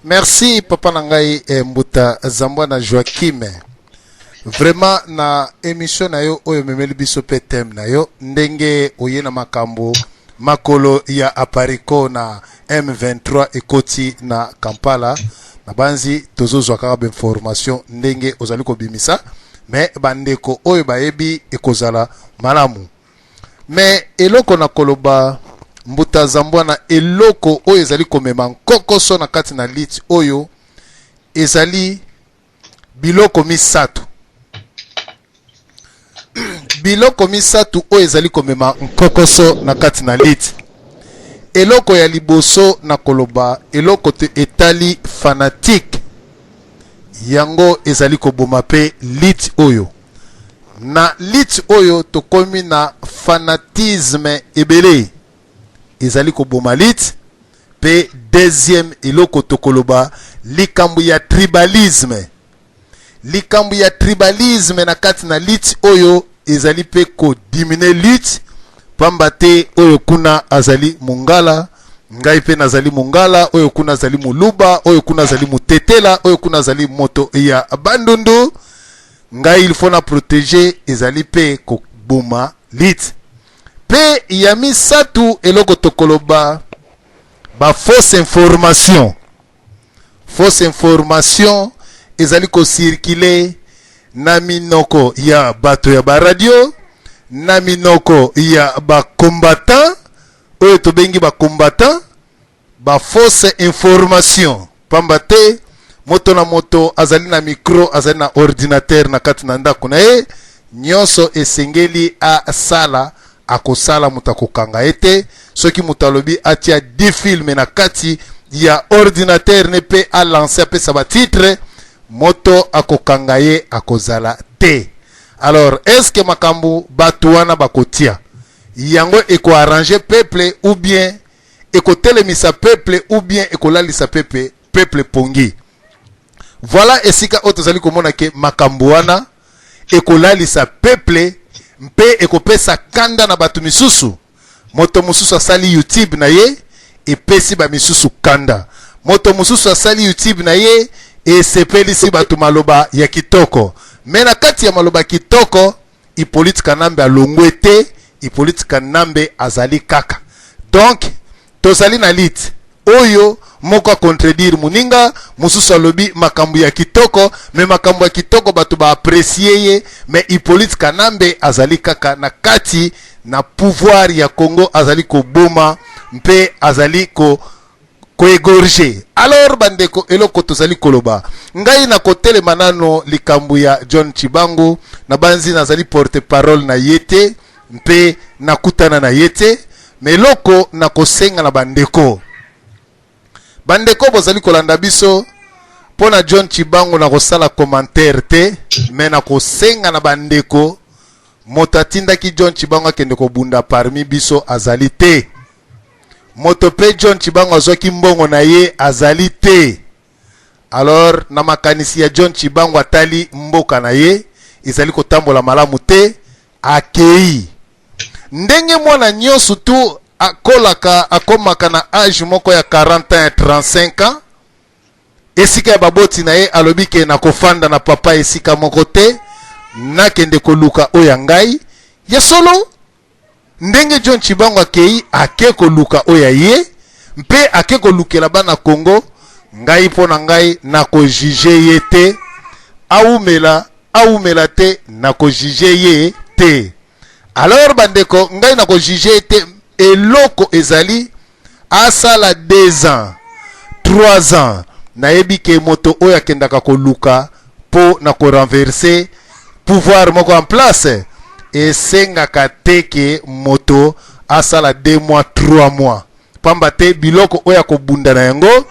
Merci papa nangai Mbuta Zambwana Joachim. Vraiment na émission na yo oyo memeli biso pe thème na yo ndenge oye na makambo makolo ya apariko na M23 ekoti na Kampala na banzi tozozwa kaka information ndenge ozali ko bimisa mais bandeko oyo bayebi ekozala malamu mais eloko na koloba Mbuta Zambwana eloko oyo ezali komema nkokoso na kati na lit oyo ezali biloko misato biloko misatu oyo ezali komema nkokoso na kati na lit eloko ya liboso na koloba eloko te etali fanatique yango ezali koboma pe lit oyo na lit oyo tokomi na fanatisme ebele ezali koboma lit pe deuxième eloko tokoloba likambu ya tribalisme na kati na lit oyo ezali pe ko diminuer lit pamba te oyo kuna azali mungala ngai pe nazali mungala oyo kuna azali muluba oyo kuna azali mutetela oyo kuna azali moto ya bandundu ngai il faut na protéger ezali pe ko boma lit pe ya misatu eloko tokoloba ba fausse information ezali ko circuler na minoko ya bato ya ba radio na minoko ya ba combattant oyo tobengi ba combattant ba fausse information pamba te moto na moto azali na micro azali na ordinateur na kati na ndako na ye nyonso esengeli a sala akosala mutakokanga ete soki mutalobi atia 10 films na kati ya ordinateur ne pe a lancer pe sa ba titre moto akokanga ye akozala te. Alors est-ce que makambu batuana bakotia yango eko arranger peuple ou bien eko telemisa peuple ou bien eko lalisa peuple pongi. Voilà esika otozali komona ke makambu wana eko lalisa peuple mpe eko pesa kanda na batu misusu moto mususu asali YouTube na ye epesi ba misusu kanda moto mususu asali YouTube na ye esepelisi batu maloba ya kitoko mena kati ya maloba kitoko Hippolyte Kanambe alongwe te Hippolyte Kanambe azali kaka donc tozali na lit oyo moko a contredire muninga mususu alobi makambu ya kitoko me makambu ya kitoko batu ba apprécier ye me Hippolyte Kanambe azali kaka na kati na pouvoir ya Congo azali ko boma mpe azali ko égorger. Alors bandeko eloko tozali koloba ngai na kotele manano likambu ya John Chibangu na banzi nazali porte parole na yete mpe nakutana na yete meloko na kosenga na bandeko bozali kolanda biso pona John Chibangu na kosala commentaire te me na kosenga na bandeko motatinda ki John Chibangu akende ko bunda parmi biso azali te moto pe John Chibangu azoki mbongo na ye azali te. Alors na makanisi ya John Chibangu atali mboka na ye ezali kotambola malamu te akei ndenge mwana nyonso tu akomaka na age moko ya 40 ans 35 ans esika ya baboti na ye alobi ke na kofanda na papa esika moko te nakende koluka oya ngai ya solo ndenge John Chibangu akei ake koluka oya ye mpe ake kolukela bana Congo ngai pona ngai na ko juger ye te aumela te na ko juger ye te. Alors bandeko ngai na ko juger te eloko ezali asala 2 ans 3 ans na yebi ke moto oya kendaka koluka po na ko renverser pouvoir moko en place esengaka teke moto asala 2 mois 3 mois pamba te biloko oya kobunda na yango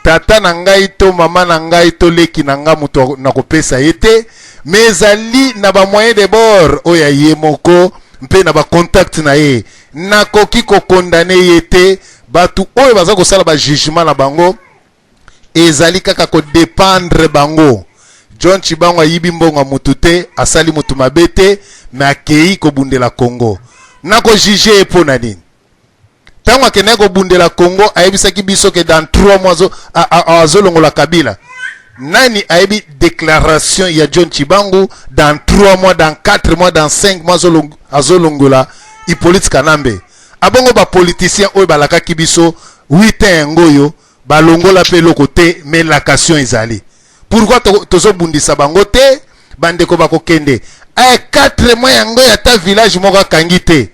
tata na ngai to mama na ngai to leki na nga muto na kopesa yete mezali na ba moyen de bord oya ye moko mpe na ba contact na ye nakoki ko condamner yete batu oyo baza kosala ba jugement na bango ezali kaka ko dépendre bango. John Chibangu ayibi mbongo mutu te asali mutu mabete me akei ko bundela Congo nako juger epo na nini tango akende ko bundela Congo ayebisaki biso ke dans 3 mois azolongola Kabila. Nani ayebi déclaration ya John Chibangu dans 3 mois, dans 4 mois, dans 5 mois azolongola Hippolyte Kanambe. Abongo ba politicien oyo balaka kibiso 8 ans ngoyo balongola pe lokote mais location ezali. Pourquoi tozo bundisa bango te bandeko bakokende? Ay 4 mois yango ya ta village moko kangite.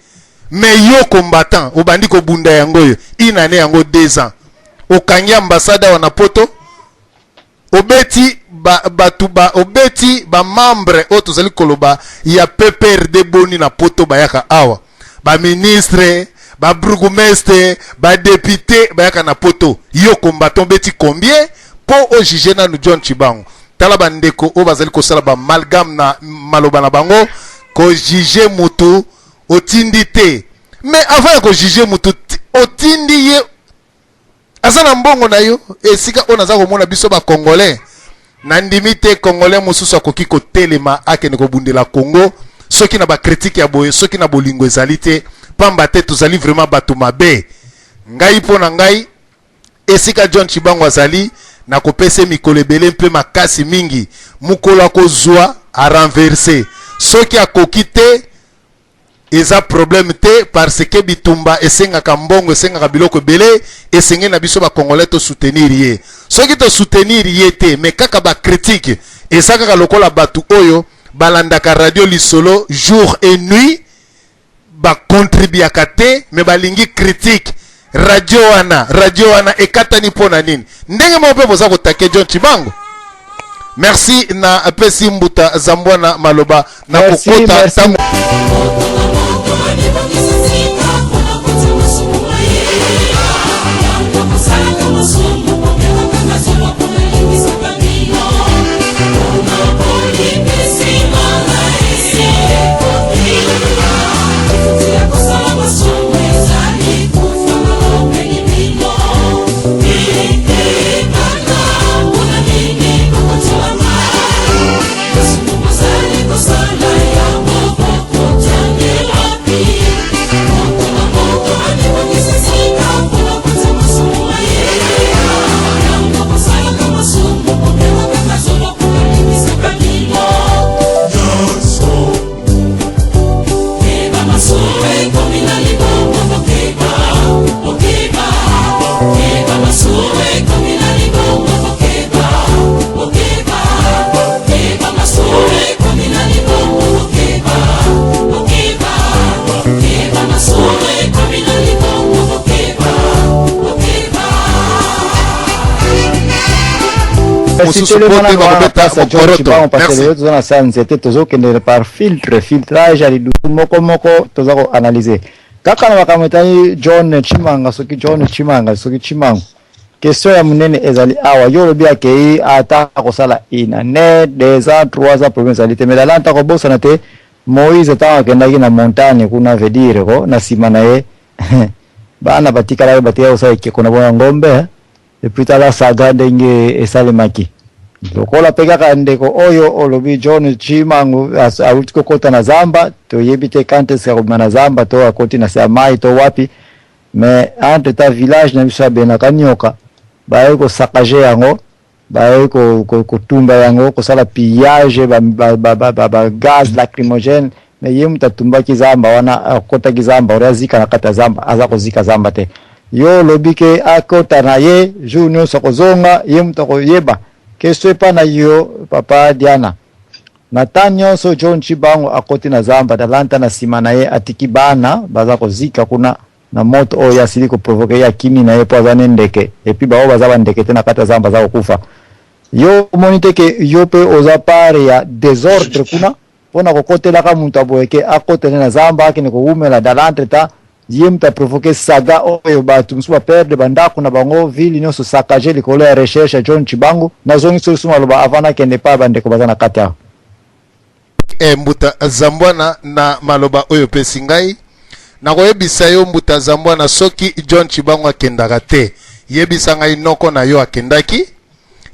Mais yo combattant obandi ko bunda yango yo inane yango 2 ans. Okangi ambassade wana poto obeti obeti ba membre o tozali koloba ya PPRD boni na poto bayaka awa ba ministre ba bourgmestre ba député bayaka na poto yo combattant beti combien po o juger na John Chibangu tala bandeko o bazali ko sala ba amalgame na maloba na bango ko juger mutu otindi te mais avant ko juger mutu otindi ye azana mbongo na yo esika onaza komona biso ba congolais nandimite congolais mususu akoki ko telema akene ko bundela Congo soki na ba critique ya boye soki na bolingo ezali te pamba te tozali vraiment bato mabe ngai po na ngai esika John Chibangu azali na kopese mikolo ebele mpe makasi mingi mukolo akozwa a renverser soki akoki te eza problème te parce que bitumba esengaka mbongo esengaka biloko ebele esenge na biso ba congolais to soutenir ye soki to soutenir ye te mais kaka ba critique ezaka lokola batu oyo balandaka radio lisolo jour et nuit ba contribuaka te mais balingi critique radio wana ekatani pona nini ndenge mo pe boza kotake John Chibangu. Merci na apesi mbuta zambwana maloba na kokota tango par filtrage ali moko tozako analyser kaka na bakamotani John Chimanga soki Chimangu question ya munene ezali awa yo bia ke ata kosala ina ne 2 ans 3 ans problème ezali te mais la lanta ko bosa na te Moïse ta kendaki na montagne kuna vedire ko na simana ye bana batikala batia osa ikona bona ngombe et puis tala saga ndenge esalemaki lokola pekaka ndeko oyo olobi John Chimangu awutiko kota na zamba to yebite kante sa na zamba to akoti na sa mai to wapi mais entre ta village na biso bena kanyoka baye ko sakaje yango baye ko tumba yango ko sala pillage ba gaz lacrymogène mais yemu tatumba kizamba wana kota kizamba orazika na kata zamba aza kozika zamba te yo lobike akota na ye junior sokozonga yemu tokoyeba keso pa na yo papa Diana Natanyo so John Chibangu akoti na zamba dalanta na simana ye atiki bana baza kozika kuna na moto o ya siliko provoke ya kimi na ye po azane ndeke epi bao bazaba ndeke tena kata zamba za kufa yo monite ke yo pe oza pare ya désordre kuna pona kokotela ka muntu aboyeke akotela na zamba akine ko umela dalante ta yemta provoke saga oyo batu msuba perde bandako na bango vili nyoso sakaje likolo ya recherche John Chibangu na zongi sosuma loba avana kende pa bandeko bazana kata mbuta zambwana na maloba oyo pesi ngai na koyebisa yo mbuta zambwana soki John Chibangu akendaka te yebisa ngai noko na yo akendaki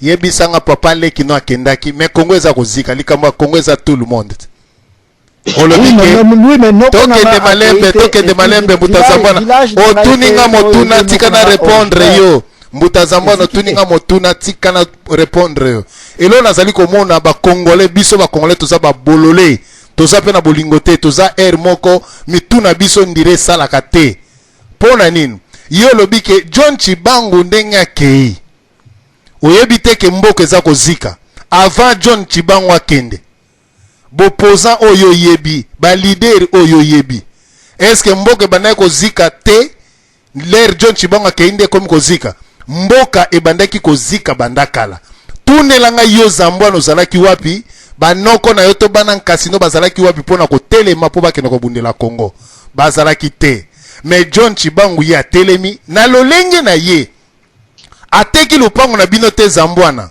yebisa nga papa leki no akendaki mais Congo eza kozika likambo ya Congo eza tout le monde tokende malembe tokende malembe mbutazambwana otuninga motuna tika na répondre yo mbutazambwana otuninga motuna tika na répondre yo elo nazali komona bakongole biso bakongole toza babolole toza pe na bolingo te toza air moko mituna biso ndire esalaka te mpo na nini yo lobi ke John Chibangu ndenge akei oyebi te ke mboka eza kozika avant John Chibangu akende bopoza oyo yebi ba leader oyo yebi est-ce que mboka ebandaki kozika te l'air John Chibangu akende komi kozika mboka ebandaki kozika bandakala tunelanga yo zambwana ozalaki wapi banoko na yo to bana nkasino bazalaki wapi pona kotelema po bakende kobundela Congo bazalaki te mais John Chibangu ye atelemi na lolenge na ye ateki lupango na bino te zambwana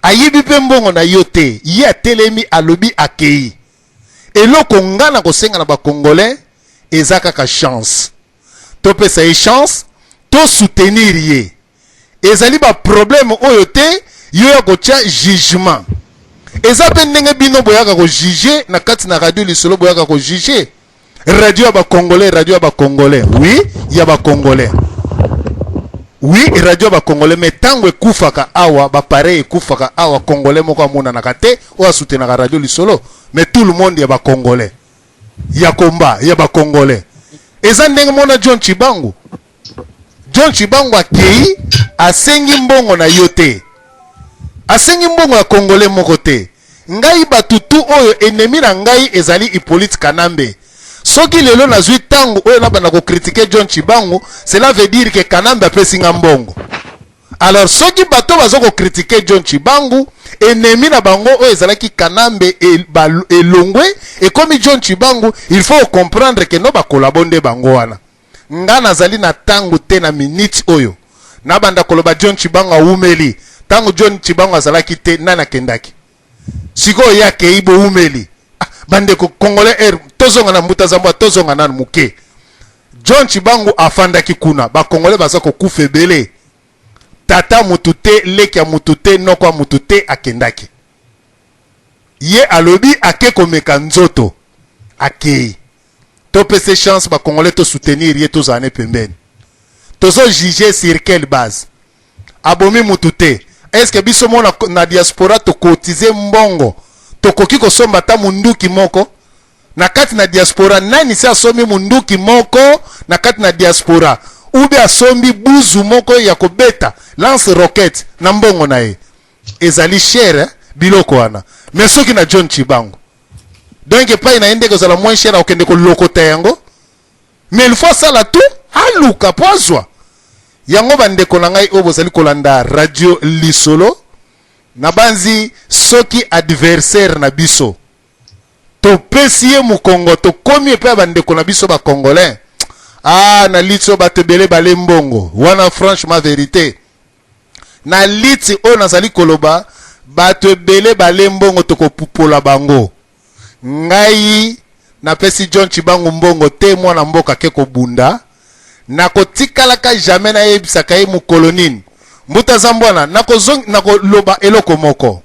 ayibi pe mbongo na yo te ye atelemi alobi akei eloko ngana kosenga na bakongolais eza kaka chance topesa ye chance to soutenir ye ezali ba problème oyo te yo ya kotia jugement eza pe ndenge bino boyaka ko juger na kati na radio lisolo boyaka ko juger radio ya bakongolais oui ya bakongolais oui radio ba congolais mais tango ekufaka awa ba pareil ekufaka awa congolais moko amona na kate o asoutenir la radio lisolo mais tout le monde ya ba congolais ya komba ya ba congolais eza ndenge mona John Chibangu akei asengi mbongo na yote asengi mbongo ya congolais moko te ngai batutu oyo ennemi na ngai ezali Hippolyte Kanambe soki lelo nazwi tango oyo nabanda ko critiquer John Chibangu cela veut dire que Kanambe apesi nga mbongo alors soki bato bazoko critiquer John Chibangu ennemi na bango oyo ezalaki Kanambe elongwe et comme John Chibangu il faut comprendre que no ba collaborer bango wana nga nazali na tango te na minute oyo nabanda koloba John Chibangu awumeli tango John Chibangu azalaki te nana kendaki siko yake ibo umeli bande ko congolais air tozonga na mbuta zambwa tozonga na muke John Chibangu afandaki kuna ba congolais baza ko kufebele tata mutute leki ya mutute noko mutute akendaki ye alobi ake komeka nzoto akei to pese chance ba congolais to soutenir ye to zane pembeni tozo juger sur quelle base abomi mutute est-ce que biso mona na diaspora to cotiser mbongo tokoki kosomba ta munduki moko na kati na diaspora nani si asomi munduki moko na kati na diaspora ube asombi buzu moko ya kobeta lance rocket na mbongo na ye ezali cher biloko wana mais soki na John Chibangu donc pa ina ende kozala moins cher okende ko lokota yango mais il faut ça la tout aluka pozwa yango bandeko na ngai obozali kolanda radio lisolo na banzi soki adversaire na biso to pesie mu Congo to komi pe bandeko na biso ba congolais na litso batebele bale mbongo wana franchement vérité na litsi o nazali koloba batebele bale mbongo to kopupola bango ngai na pesi John Chibangu mbongo te mwana mboka ke ko bunda na kotikalaka jamais na yebisaka ye mu kolonine mbuta zambwana nako loba eloko moko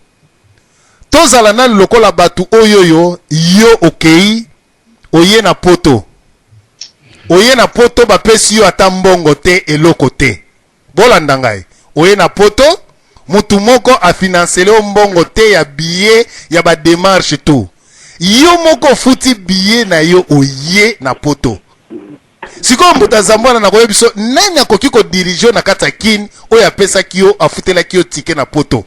tozala na lokola batu oyoyo yo okei oye na poto bapesi yo ata mbongo te eloko te bolanda ngai oye na poto mutu moko afinancele o mbongo te ya billet ya ba démarche tout yo moko futi billet na yo oye na poto siko mbuta zambwana na koyebiso nani akoki ko dirige na kata kin oyo apesaki yo afutelaki yo tike na poto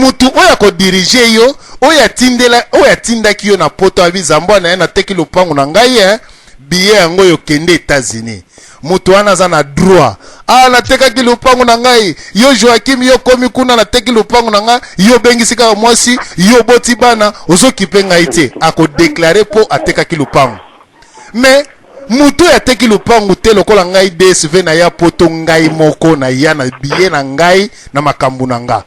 mutu oya ko diriger yo oya tindaki yo na poto abizambo na na teki lupangu na ngai billet yango yo kende États-Unis mutu wana za na droit na tekaki lupangu na ngai yo Joachim yo komi kuna na teki lupangu na ngai yo bengisika mwasi yo boti bana ozokipe ngai te ako déclarer po atekaki lupangu mais mutu ya teki lupangu te lokola ngai DSV na ya poto ngai moko na ya na billet na ngai na makambu na nga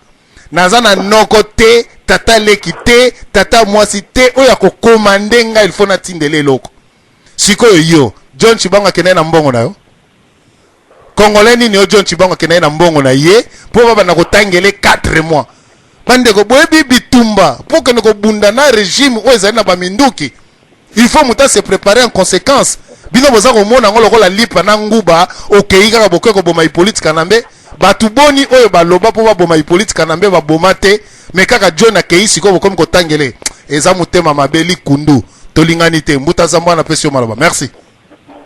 naza na noko te tata leki te tata mwasi te oya ko komande ngai il faut na tindele loko sikoyo yo John Chibanga kene na mbongo na yo Congolais nini yo John Chibanga kene na mbongo na ye po baba na kotangele 4 mois bande ko boyebi bitumba po ke ko bunda na régime o ezali na baminduki il faut muta se préparer en conséquence bino boza ko mona ngolo la lipa na nguba okei kaka bokwe ko boma politique kanambe batu boni oyo baloba po ba boma politique kanambe ba boma te mais kaka John akei siko bokomi kotangele eza mutema mabeli kundu tolingani te mbuta zamba na pesio maloba merci.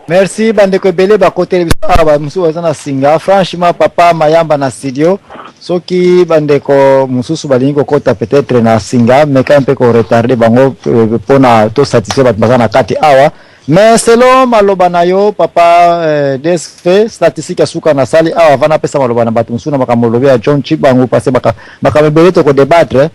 Merci bandeko bele ba côté ba musu na singa franchement papa mayamba na studio soki bandeko mususu balingo kota peut-être na singa mais quand peu ko retarder bango pona to satisfait bat bazana kati awa mais selon maloba na yo papa DSF statistique asuka na sali awa vana pesa maloba na batu musu na makamolobe ya John Chibangu passé makamebele to ko débattre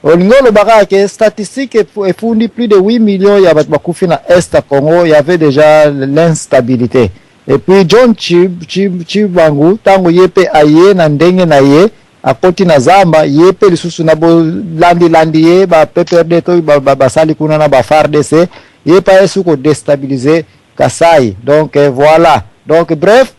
Olingolo Barake, statistique effundi plus de 8 millions ya bakufi na Est Congo, il y avait déjà l'instabilité. Et puis John Chibangu, tango yepe aye na ndenge na ye, akoti na zamba, yepe lisusu na bo landi ye, ba PPRD to ba sali kuna na ba FARDC, yepe yesu ko déstabiliser Kasai. Donc voilà. Donc bref,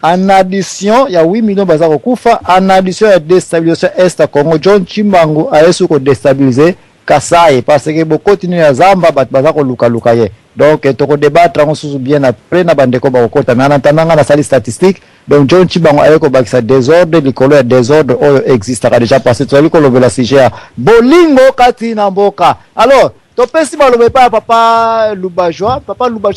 en addition, il y a 8 millions de kufa. En addition, il y a déstabilisation Est Congo. John Chimbangu a essayé de déstabiliser Kasai parce que beaucoup continuent à Zamba, bazako luka ye. Donc, tu peux débattre bien après na bandeko ba okota. Mais en attendant, on a sali statistique. Donc, John Chimbangu a essayé de désordre, l'école désordre existe déjà passé. Tu as vu qu'on le CGA. Bolingo kati na mboka. Alors, to pesi malobe pa papa Lubajwa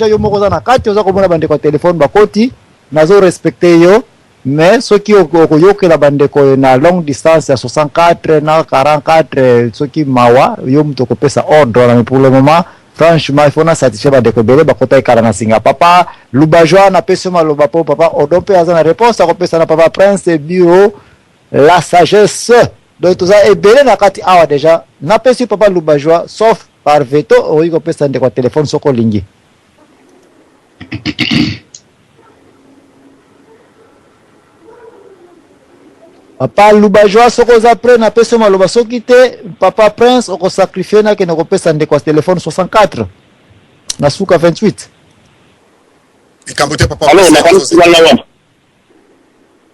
yo moko za na kati oza komona bandeko téléphone bakoti. Nazo respecter yo mais ceux qui okoyoke la bandeko na longue distance ya 64 na 44 ceux qui mawa yo mtoko pesa ordre mais pour le moment franchement il faut na satisfaire bandeko bele bakota ikara na singa papa Lubajwa na pesa maloba po papa odompe azana réponse à pesa na papa Prince bureau la sagesse donc tout ça et bele na kati awa déjà na pesa papa Lubajwa sauf par veto oiko pesa ndeko téléphone soko lingi. Papa Lubajwa soko za pre na peso maloba soki te papa Prince oko sacrifier na ke nako pesa ndeko téléphone 64 na suka 28 ikambote papa alors na kana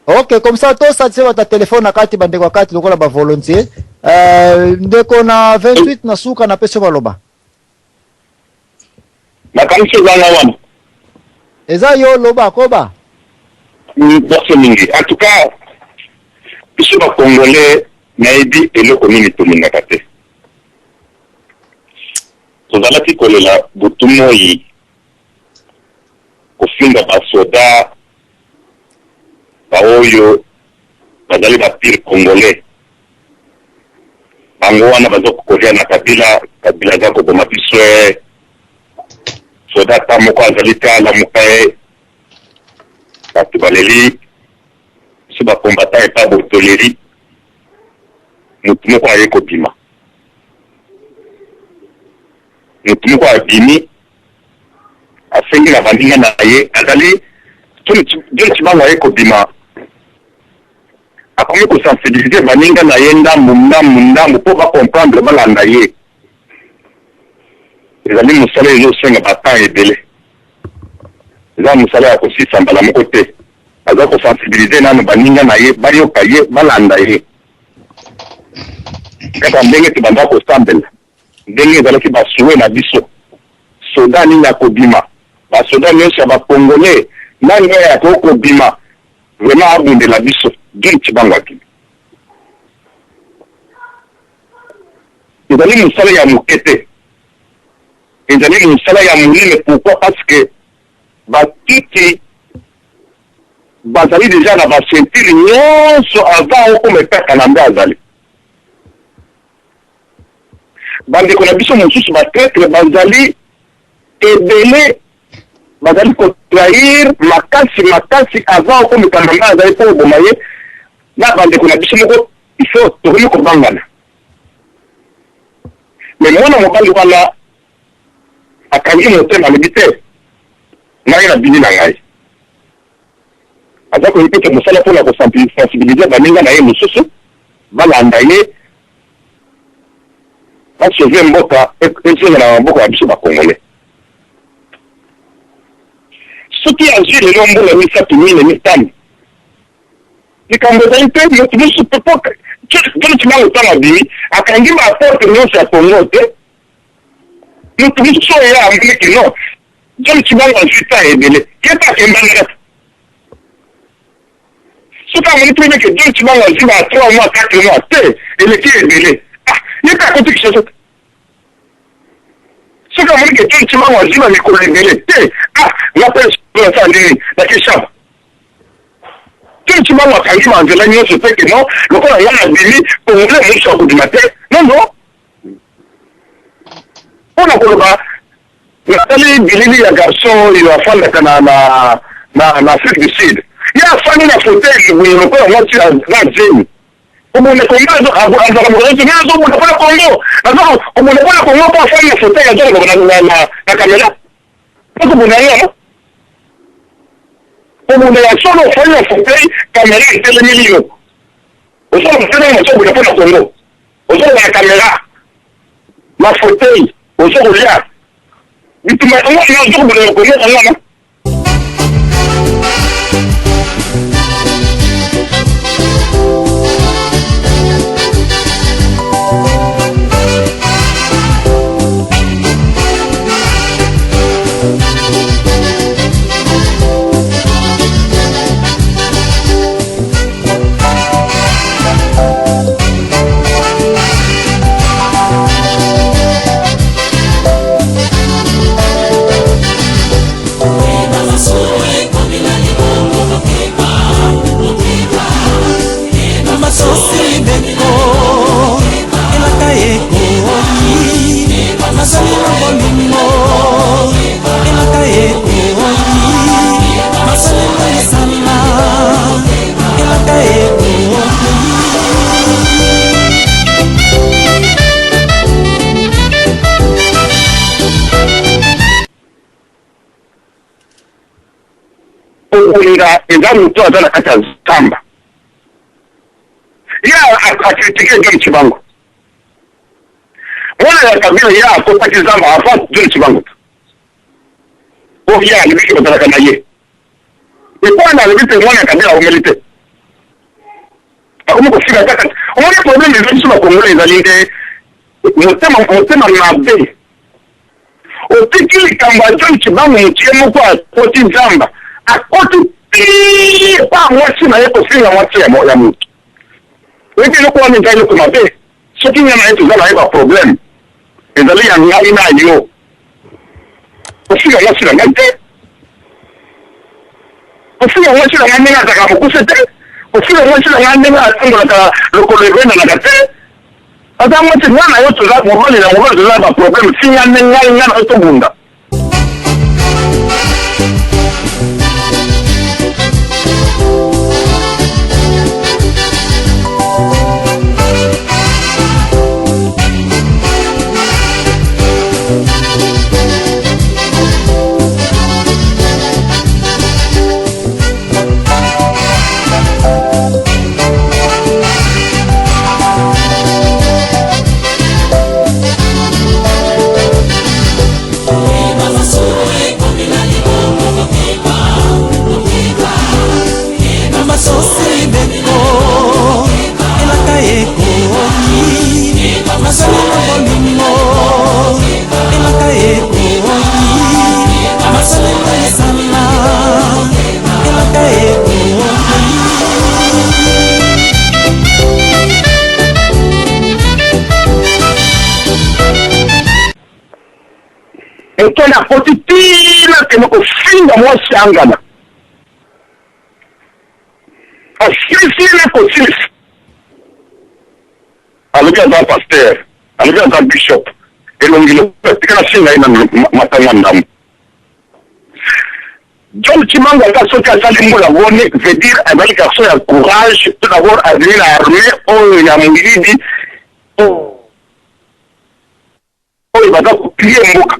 OK comme ça to satisfait ta téléphone na kati bandeko kati lokola ba volontiers ndeko na 28 na suka na peso maloba na kana wana eza yo loba koba merci mingi en tout cas biso ba Congolais nayebi eloko nini tolingaka te tozalaki kolela butu moi kofinga basoda baoyo bazali bapire Congolais bango wana bazokokolia na kabila za koboma biso soda ta moko azali te alamuka ye bato baleli biso bakombata epa botoleri motu moko aye kobima motu moko abimi asengi na bandinga na ye azali John Chibangu aye kobima akomi kosensibilize baninga na ye ndambu mpo bakomprendre balanda ye ezali mosala ezosenga batan ebele eza mosala ya kosisa mbala moko te aza kosensibilize nano baninga na ye bayoka ye balanda ye kaka ndenge tobanda kosambela ndenge ezalaki basuwe na biso soda nini akobima basoda nyonso ya bakongole nani oyo akokobima vraiment abundela biso John Chibangu akimi ezali mosala ya moke te ezali mosala ya monene pourquoi parce que batiki bazali déjà na basentire nyonso avant okoma etaka na mbe azali bandeko na biso mosusu batraître bazali ebele bazali kotrahir makasi avant okomeka mama azali mpo oboma ye na bandeko na biso moko ifo tokomi kobangana me mwana mobali wana akangi motema alobi te ngai na bini na ngai aza koyi pete mosala mpona kosensibilize baninga na ye mosusu balanda ye basauve mboka ezenga na mboka ya biso bakongole soki azwi lelo mbula misato mine mitano likambo ezali mpe moto mosusu pepo toni timango ntango abimi akangi baaporte nyonso ya kongo te moto mosusu oyo ya amoniki no toni timango azwi ta ebele ye ta akembandaka soki amoni mpe meke toni timango azwi ba 3 mois 4 mois te eleki ebele ye ta akoti kisoso te soki amoni ke toni timango azwi ba mikolo ebele te ngape sa ndini nakeshaba toni timango akangi banzela nyonso peke no lokola nga na bimi kongole mosu akobima te nono mpona koloba natali bilili ya garçon oyo afandaka na Afrique du Sud ye afandi na fauteuil boye lokola mwasi na zemi omone kongo azaka mokozi nga azobunda mpona kongo omone mpona kongo mpo afandi na fauteuil azolaka na kamera okobunda ngano omone ya solo ofandi na fauteuil kamera etelemi lino osala motelemi ozobunda mpona kongo ozoloka na kamera na fauteuil ozokolia bituma yango ozokobunda na kongo kangana okolinga eza moto aza na kati ya zamba ye akritike John Chibango mwana ya kabila ye akotaki zamba avant John Chibango oyo ye alibiki bazalaka na ye epona alobi te mwana ya kabila akomeli te akomi kofika kaka omoni problème eza biso bakongole ezali nde motema mabe otiki likambo ya John Chibango motie moko akoti nzamba akoti pii pa mwasi na ye kofinga mwasi ya motu ete eloko wana eza eloko mabe soki nga na ye toza na ye baproblème ezali ya ngai na yo kofinga mwasi na ngai te kofinga mwasi na ngai ndenge azalaka mokuse te kofinga mwasi na ngai ndenge atangolaka lokolo ebendanaka te aza mwasi nga na yo toza mobali na mobali toza na baproblème finga nde ngai nga na yo tobunda etona akoti tina kende kofinga mwasi angana asilisile kosilisa alobi aza pasteur alobi aza bishop elongilo tikala singa ina matanga ndamu John Chimanga a sorti à Salimboula Wone veut dire un bel garçon a courage tout d'abord à venir l'armée il a mouridi il va donc plier mboka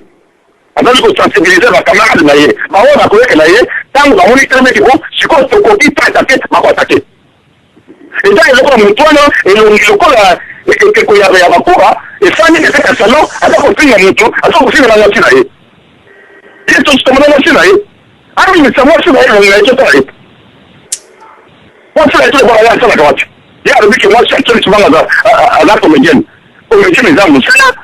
andali ko sensibiliser ba camarade na ye ba wona ko yeke na ye tangu ba moni teme ki ko siko to ko bi ta ta ba ko ta ke et donc il ko mutwana elongilo ko la ke ko ya bakura et fani ne fait salon ata ko finya mutu ata ko finya na sina ye et to sto na sina ye ami ni samo sina ye na ye ta ye what's that about ya sala kawati ya rubi ke mo sa tuli tubanga za comédienne za musala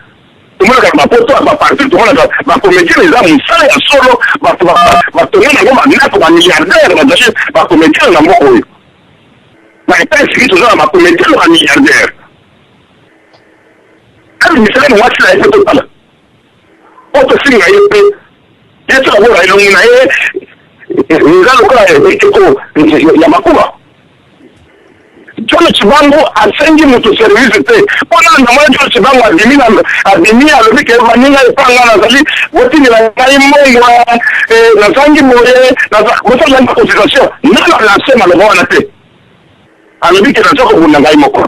tumona kama poto ba parti tumona ba comédienne za musala ya solo ba tumona ngoma ndako ba milliardaire ba dashi ba comédienne na moko yo na ipesi kitu za ba comédienne ba milliardaire ami ni sala mo sala ya totala oto singa yepe yeto la bora ilungina ngalo kwa ko ya makuba John Chibango asengi mutu service te ona na mwa John Chibango adimina lobi ke maninga ipanga na zali woti ni la ngai mongo na zangi moye na wota la constitution na la sema le bona te alobi ke na zoko kuna ngai moko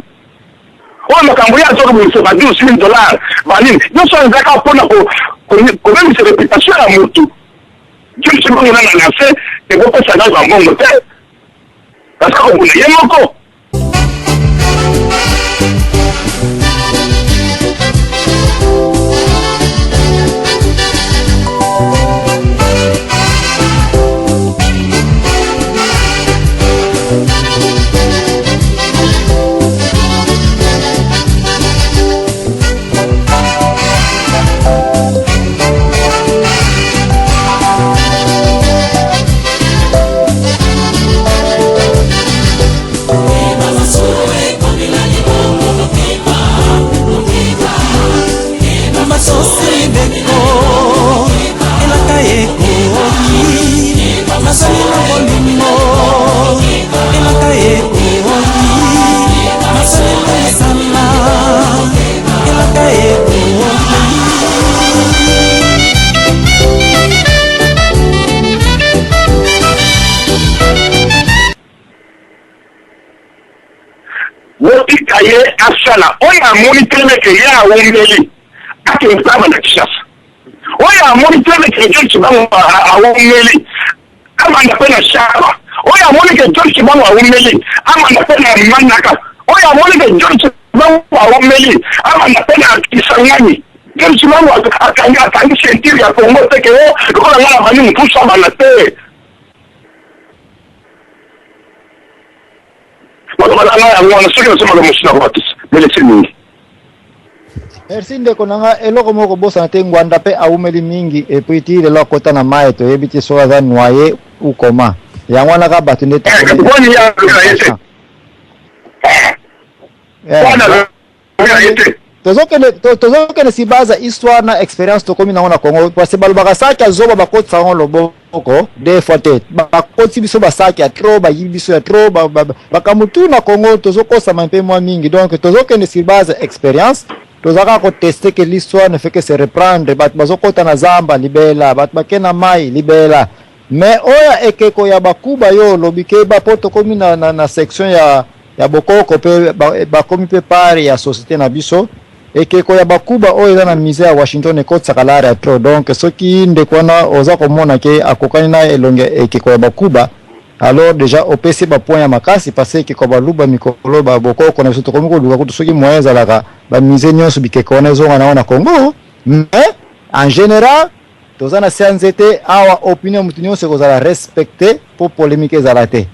ona makambo ya zoko mu sema $10,000 banini yoso nzaka pona ko même se réputation ya mutu John Chibango na se te ko pesa na mbongo te parce que kuna yemoko Kaye asala oya amoni teme ke ya awumeli ake mtaba na kishasa oya amoni teme ke John Chibango awumeli ama ndapena shaba oya amoni ke John Chibango awumeli ama ndapena manaka oya amoni ke John Chibango awumeli ama ndapena Kisangani John Chibango akanga sentiri ya Kongo teke lokola ngala bani mpusa bana te Merci ndeko nanga eloko moko bosa te ngwanda pe aumeli mingi et puis ti le lokota na mai to ebiti so za noyer ou comment ya ngwana ka batu ndeta tozoke ne sibaza histoire na expérience to komi na Congo parce que balbaka saki azoba bakoti sango loboko des fois te bakoti biso basaki ya trop ba yibiso ya trop bakamutu na Congo tozokosa mpe mwa mingi donc tozoke ne sibaza expérience tozaka ko tester que l'histoire ne fait que se reprendre bat bazokota na zamba libela bat bakena mai libela mais oya ekeko ya bakuba yo lobike ba poto komi na section ya bokoko pe bakomi pe pare ya société na biso ekeko ya bakuba oyo eza na mise ya Washington ekotisaka lara ya tro donc soki ndeko wana oza komona ke akokani na elonge ekeko ya bakuba alors déjà opesi bapoint ya makasi parce ekeko baluba mikolo babokoko na biso tokomi koluka kutu soki moyen ezalaka bamise nyonso bikeko wana ezonga na Congo mais en général toza na se nzete awa opinion mutu nyonso ekozala respecté po polémique ezala te.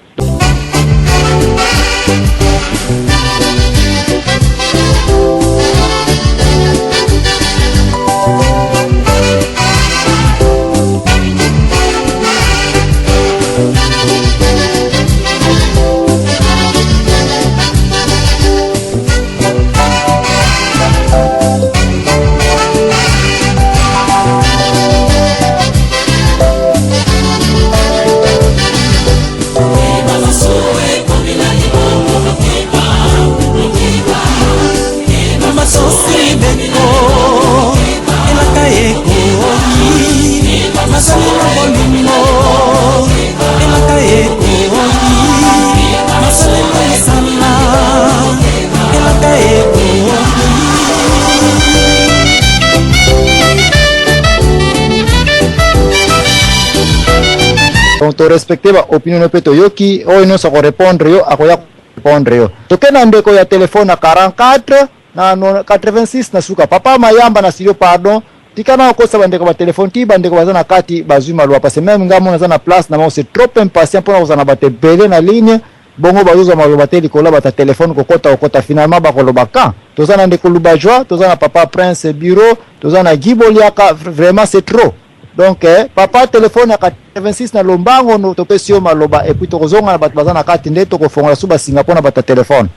Donc to respecter ba opinion peto yoki o ino sa ko répondre yo akoya répondre yo to kena ndeko ya telefone na 44 na 86 na suka papa mayamba na sio pardon tikana ko sa bandeko ba telefone ti bandeko bazana kati bazuma lwa parce même ngamo na zana place na mo c'est trop impatient pour na zana bate bele na ligne bongo bazuza maloba te likola bata telefone kokota finalement bakoloba ka tozana ndeko lubajwa tozana papa prince bureau tozana giboliaka vraiment c'est trop. Donc papa téléphone à 86 na lombango no topesio maloba et puis tokozonga na bato bazana kati nde tokofongola suba Singapour na bata téléphone.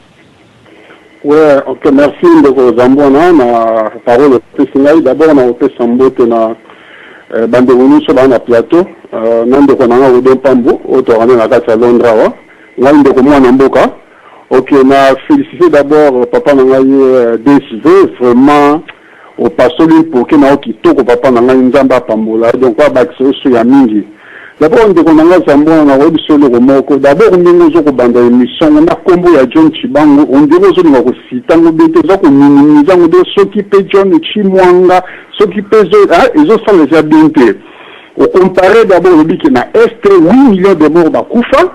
Ouais, ok, merci de Zambona na parole de d'abord na ote sambote na bande wonu so na plateau nande ko na ngo pambu otorane na kati ya Londres wa ngande ko mwana mboka. Ok, na féliciter d'abord papa na ngai DSV vraiment au pasoli pour que na okitoko papa na ngai nzamba pambola donc kwa bakso so ya mingi. D'abord ndeko na ngai Zambona na wodi solo ko moko d'abord ndingo zo ko banda émission na kombo ya John Chibangu ondeko zo ngo sitango bete zo ko minimiza ngo soki pe John Chimwanga soki pe zo ezo sala ya bente. Au comparer d'abord le biki na est 8 millions de morts bakufa.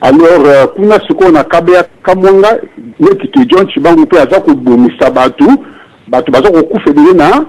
Alors kuna siko na kabea kamwanga neti ke John Chibangu pe aza ko bomisa batu bazo ko kufedele na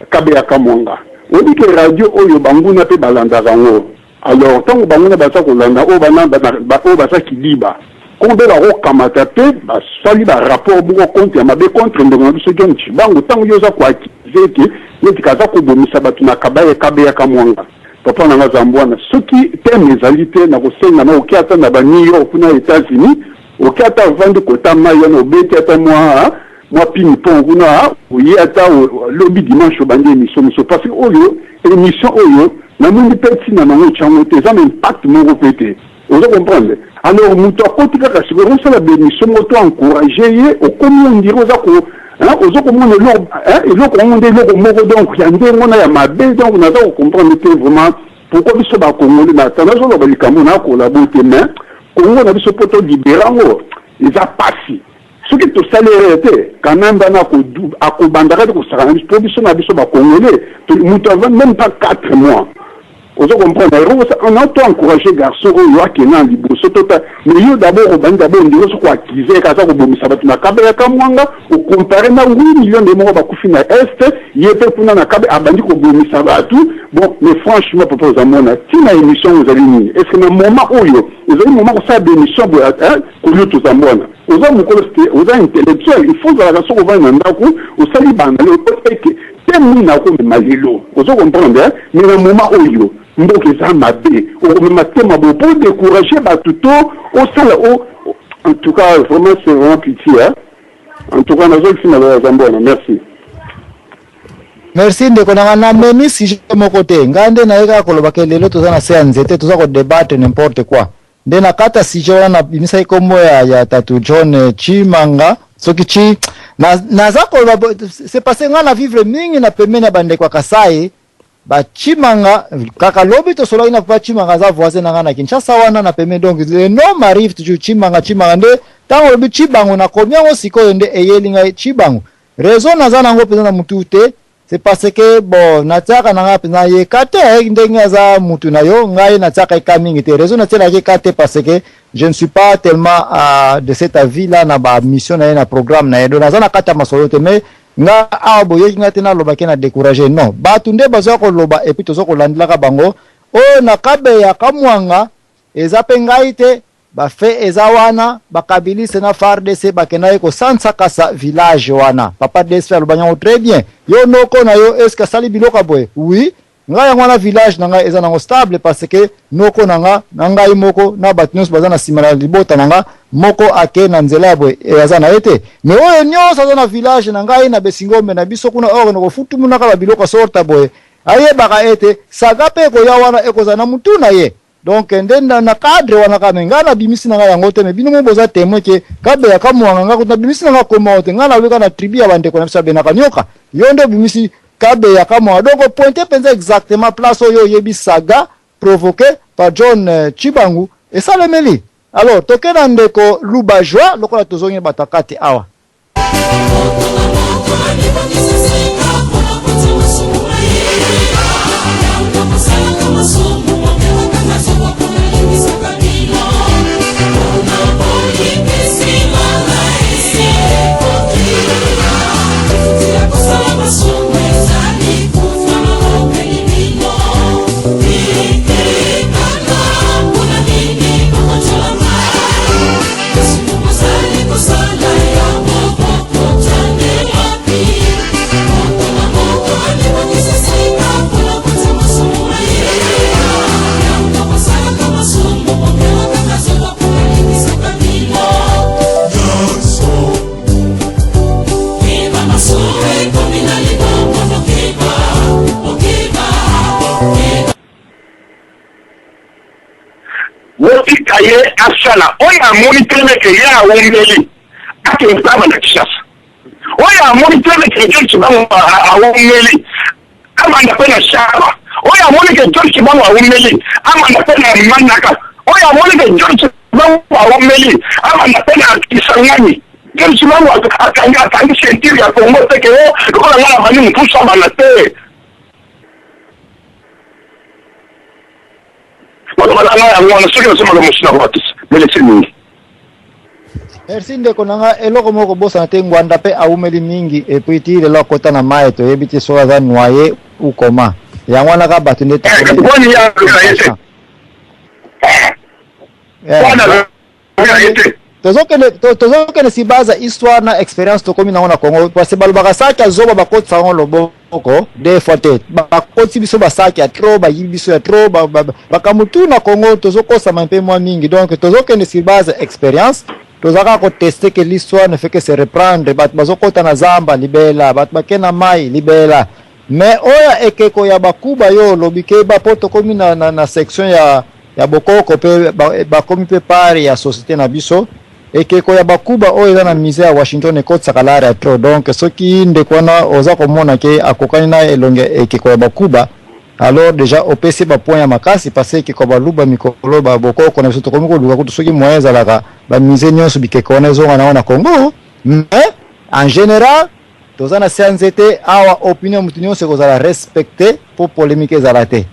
kabea kamwanga. Odi ke radio oyo banguna pe balanda zango. Alors tant banguna baza ko landa o bana o baza kiliba. Kombe la ro kamata pe ba sali ba rapport bu contre ya mabe contre ndongo biso John Chibangu tant yo za ko akizeke neti kaza ko bomisa batu na kabea kamwanga. Papa na Zambwana soki teme ezalité na kosenga na okiata na ba New York na États-Unis okiata vendre kota maya no beti ata moi ping-pong kuna oyata lobby dimanche bande émission so parce que oyo émission oyo na mundi petit na nango chango te ça impact mon pété vous comprenez alors muto akotika ka sigoro ça la émission moto encourager au comment on dirait ça ko ozo komona eloko monde eloko moko donc ya ndengo na ya mabe donc na za comprendre vraiment pourquoi biso ba Congolais na tanazo lo balikamo na ko la bote mais Congo na biso poto libérango ils a passé ce qui to salaire était quand même bana ko akobandaka ko sara biso biso na biso ba Congolais muto avant même pas 4 mois. Vous comprenez, on a tout encouragé garçon au roi qui est dans l'Iboso total. Mais yo d'abord on dit ce quoi qu'ils kaza ko bomisa batu na kabela kamwanga au comparer na 8 millions de morts bakufi na est yete kuna na kabe abandi ko bomisa batu. Bon mais franchement papa zamona tina émission vous allez ni est-ce que na moment oyo vous avez moment ça d'émission ko yo to zamona vous avez vous avez intellectuel il faut la raison va na ndako au sali bana le que tellement na ko malilo vous comprenez mais na moment oyo mboke za mabe au matema bo pour décourager batuto au sala en tout cas vraiment c'est vraiment pitié en tout cas nazo fina la Zambona merci. Merci ndeko na memi si je mokote ngande na eka kolobake lelo tozana se anzete toza ko débattre n'importe quoi ndena kata si je wana bimisa ikomo ya tatu John Chimanga soki chi na za ko c'est passé ngana vivre mingi na pemena bande kwa Kasai ba Chimanga kaka lobi to solo ina kwa Chimanga za voisin na ngana Kinshasa wana na pemena donc le nom arrive toujours Chimanga nde tango lobi Chibangu na komia ngo siko nde eyelinga Chibangu raison na za nango pena mutute c'est parce que bon nataka na ngapi na ye kate ndenga za mutu na yo ngai nataka ikamingi te raison na tela ke kate parce que je ne suis pas tellement de cet avis là na ba mission na programme na yedo na kata masolo te mais nga abo ye ngati na loba ke na décourager non ba tunde bazo ko loba et puis tozo ko landila ka bango o na kabe ya kamwanga eza pengai te ba fe ezawana bakabilise na FARDC bakena ko sansa kasa village wana papa desfer banyango très bien yo noko na yo est-ce que sali biloka boy oui nga ngwana village nanga eza nango stable parce que noko nanga nanga imoko na batnos bazana simana libota nanga moko ake na nzela boy ezana ete mais oyo nyosa na village nanga ina besingombe na biso kuna oro no futu munaka babiloka sorta boy aye baka ete sagape ko yawana ekozana mutuna ye. Donc ndenda na cadre wana kamengana bimisi nanga yango te me bino moboza témoin ke kabe ya kamwanga nga kuta bimisi nanga komote ngana weka na tribu ya bande ko na bisa benaka nyoka yondo bimisi kabe ya kama donc pointer penza exactement place oyo yebi saga provoqué par John Chibangu et ça le meli. Alors tokena ndeko Lubajwa lokola tozonye batakati awa. Kaye asala oya monitrele ke ya wongeli ake ntaba na kishasa oya monitrele ke George Bangu awongeli amanda pena shaba oya monitrele ke George Bangu awongeli amanda pena manaka oya monitrele ke George Bangu awongeli amanda pena Kisangani George Bangu akanga sentiri ya Kongo teke o kola ngala bani mpusa banate Merci ndeko nanga eloko moko bosa te ngwanda pe aumeli mingi et puis ti le lokota na mai to yebiti so za noyer ou comment ya ngwana ka batu ndeta tozoke ne si baza histoire na expérience to komi na Congo parce que balbaka saki azoba bakoti sango loboko des fois te bakoti biso basaki ya trop ba yibiso ya trop bakamutu na Congo tozokosa mpe mwa mingi donc tozoke ne si baza expérience tozaka ko tester que l'histoire ne fait que se reprendre bat bazokota na zamba libela bat bakena mai libela mais oya ekeko ya bakuba yo lobike ba poto komi na section ya bokoko pe bakomi pe pare ya société na biso ekeko ya bakuba oyo eza na mise ya Washington ekotisaka lara ya tro donc soki ndekwana oza komona ke akokani na elonge ekeko ya bakuba alors déjà opesi bapoint ya makasi parce que ekeko baluba mikolo babokoko na biso tokomi koluka kutu soki moyen ezalaka bamise nyonso bikeko wana ezonga na Congo mais en général toza na sianze te awa opinion mutu nyonso ekozala respecté po polémique ezala te